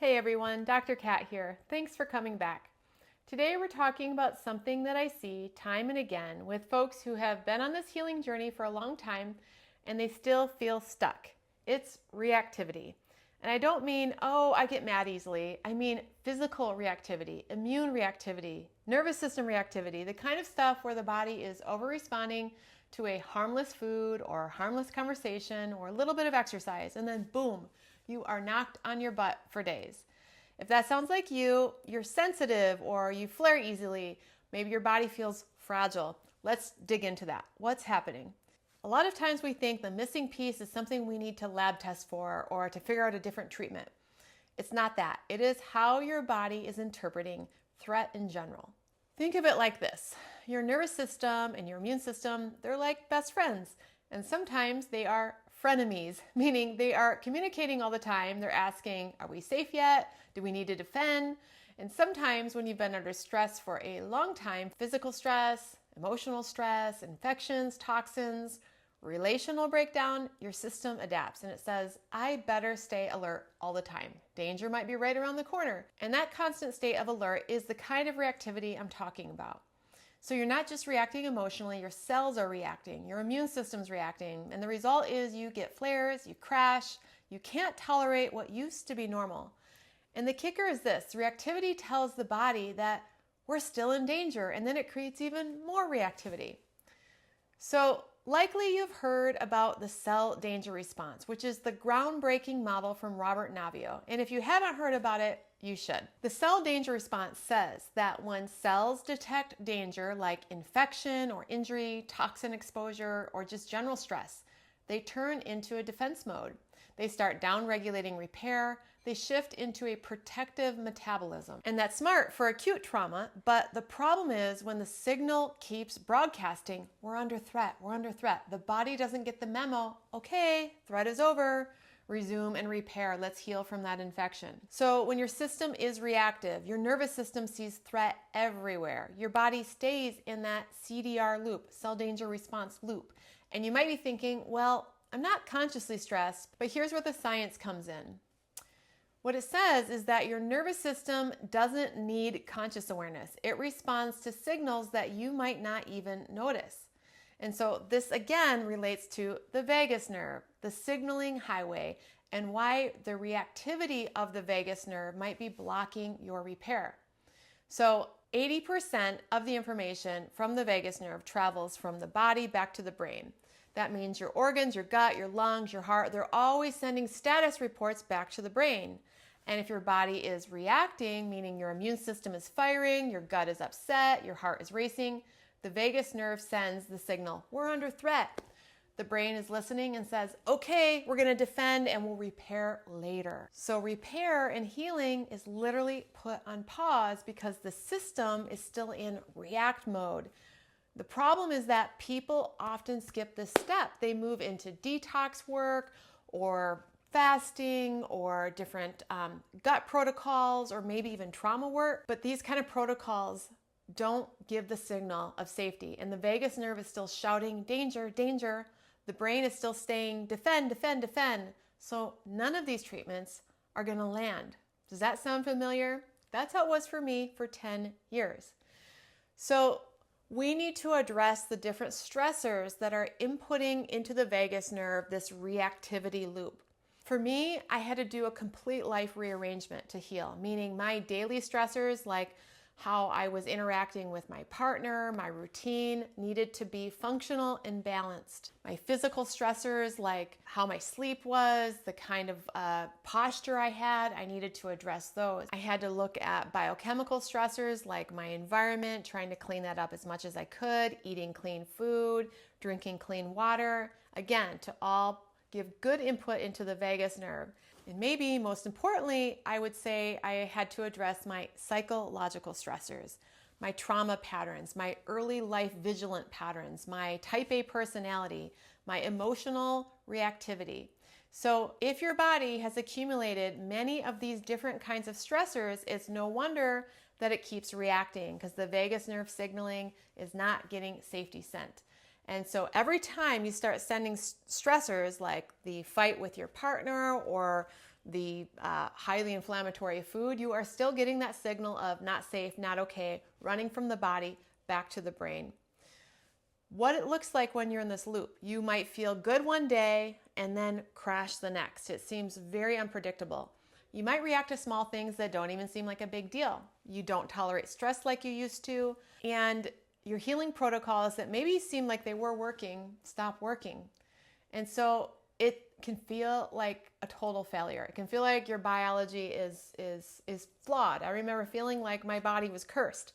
Hey everyone, Dr. Kat here. Thanks for coming back. Today we're talking about something that I see time and again with folks who have been on this healing journey for a long time and they still feel stuck. It's reactivity. And I don't mean, oh, I get mad easily. I mean physical reactivity, immune reactivity, nervous system reactivity, the kind of stuff where the body is over-responding to a harmless food or harmless conversation or a little bit of exercise, and then boom, you are knocked on your butt for days. If that sounds like you, you're sensitive or you flare easily, maybe your body feels fragile. Let's dig into that. What's happening? A lot of times we think the missing piece is something we need to lab test for or to figure out a different treatment. It's not that. It is how your body is interpreting threat in general. Think of it like this. Your nervous system and your immune system, they're like best friends. And sometimes they are frenemies, meaning they are communicating all the time. They're asking, are we safe yet? Do we need to defend? And sometimes when you've been under stress for a long time, physical stress, emotional stress, infections, toxins, relational breakdown, your system adapts and it says, I better stay alert all the time. Danger might be right around the corner. And that constant state of alert is the kind of reactivity I'm talking about. So you're not just reacting emotionally, your cells are reacting, your immune system's reacting, and the result is you get flares, you crash, you can't tolerate what used to be normal. And the kicker is this, reactivity tells the body that we're still in danger, and then it creates even more reactivity. So likely you've heard about the cell danger response, which is the groundbreaking model from Robert Navio. And if you haven't heard about it, you should. The cell danger response says that when cells detect danger like infection or injury, toxin exposure, or just general stress, they turn into a defense mode. They start down-regulating repair. They shift into a protective metabolism. And that's smart for acute trauma, but the problem is when the signal keeps broadcasting, we're under threat, we're under threat. The body doesn't get the memo, okay, threat is over. Resume and repair. Let's heal from that infection. So when your system is reactive, your nervous system sees threat everywhere. Your body stays in that CDR loop, cell danger response loop. And you might be thinking, well, I'm not consciously stressed, but here's where the science comes in. What it says is that your nervous system doesn't need conscious awareness. It responds to signals that you might not even notice. And so this again relates to the vagus nerve, the signaling highway, and why the reactivity of the vagus nerve might be blocking your repair. So 80% of the information from the vagus nerve travels from the body back to the brain. That means your organs, your gut, your lungs, your heart, they're always sending status reports back to the brain. And if your body is reacting, meaning your immune system is firing, your gut is upset, your heart is racing, the vagus nerve sends the signal, we're under threat. The brain is listening and says, okay, we're going to defend and we'll repair later. So repair and healing is literally put on pause because the system is still in react mode. The problem is that people often skip this step. They move into detox work or fasting or different gut protocols or maybe even trauma work. But these kind of protocols don't give the signal of safety. And the vagus nerve is still shouting, danger, danger. The brain is still saying, defend, defend, defend. So none of these treatments are going to land. Does that sound familiar? That's how it was for me for 10 years. So we need to address the different stressors that are inputting into the vagus nerve this reactivity loop. For me, I had to do a complete life rearrangement to heal, meaning my daily stressors like how I was interacting with my partner, my routine needed to be functional and balanced. My physical stressors like how my sleep was, the kind of posture I had, I needed to address those. I had to look at biochemical stressors like my environment, trying to clean that up as much as I could, eating clean food, drinking clean water, again, to all give good input into the vagus nerve. And maybe most importantly, I would say I had to address my psychological stressors, my trauma patterns, my early life vigilant patterns, my type A personality, my emotional reactivity. So if your body has accumulated many of these different kinds of stressors, it's no wonder that it keeps reacting because the vagus nerve signaling is not getting safety sent. And so every time you start sending stressors like the fight with your partner or the highly inflammatory food, you are still getting that signal of not safe, not okay, running from the body back to the brain. What it looks like when you're in this loop, you might feel good one day and then crash the next. It seems very unpredictable. You might react to small things that don't even seem like a big deal. You don't tolerate stress like you used to, and your healing protocols that maybe seem like they were working stop working. And so it can feel like a total failure. It can feel like your biology is flawed. I remember feeling like my body was cursed,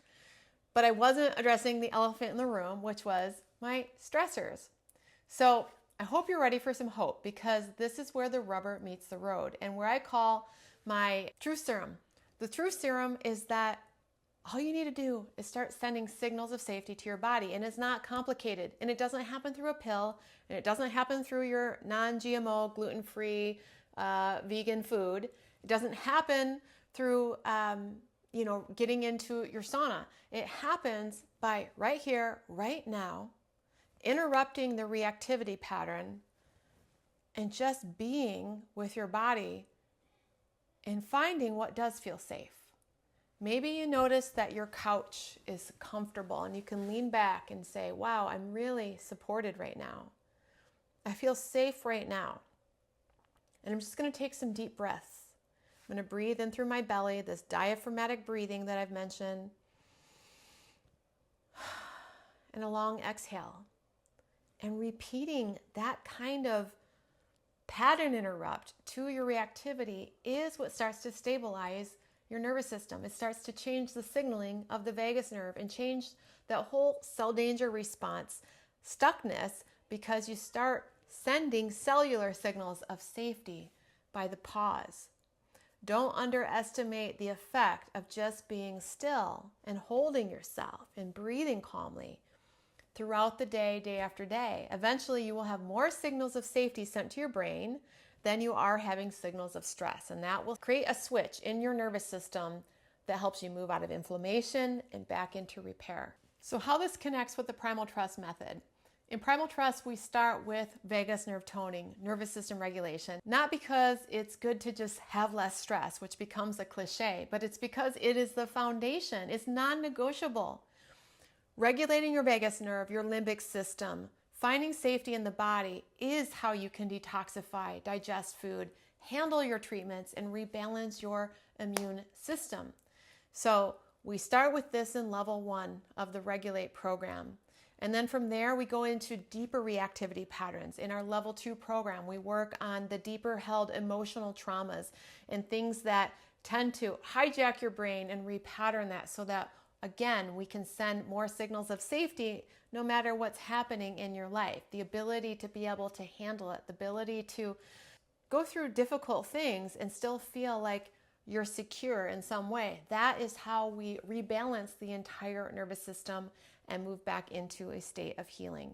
but I wasn't addressing the elephant in the room, which was my stressors. So I hope you're ready for some hope, because this is where the rubber meets the road and where I call my truth serum. The truth serum is that all you need to do is start sending signals of safety to your body, and it's not complicated, and it doesn't happen through a pill, and it doesn't happen through your non-GMO, gluten-free, vegan food. It doesn't happen through getting into your sauna. It happens by right here, right now, interrupting the reactivity pattern and just being with your body and finding what does feel safe. Maybe you notice that your couch is comfortable and you can lean back and say, wow, I'm really supported right now. I feel safe right now. And I'm just going to take some deep breaths. I'm going to breathe in through my belly, this diaphragmatic breathing that I've mentioned, and a long exhale. And repeating that kind of pattern interrupt to your reactivity is what starts to stabilize your nervous system. It starts to change the signaling of the vagus nerve and change that whole cell danger response stuckness, because you start sending cellular signals of safety by the pause. Don't underestimate the effect of just being still and holding yourself and breathing calmly throughout the day, day after day. Eventually, you will have more signals of safety sent to your brain than you are having signals of stress. And that will create a switch in your nervous system that helps you move out of inflammation and back into repair. So how this connects with the Primal Trust method. In Primal Trust, we start with vagus nerve toning, nervous system regulation, not because it's good to just have less stress, which becomes a cliche, but it's because it is the foundation. It's non-negotiable. Regulating your vagus nerve, your limbic system, finding safety in the body is how you can detoxify, digest food, handle your treatments, and rebalance your immune system. So we start with this in level 1 of the Regulate program. And then from there, we go into deeper reactivity patterns. In our level 2 program, we work on the deeper held emotional traumas and things that tend to hijack your brain and repattern that, so that, again, we can send more signals of safety no matter what's happening in your life. The ability to be able to handle it, the ability to go through difficult things and still feel like you're secure in some way. That is how we rebalance the entire nervous system and move back into a state of healing.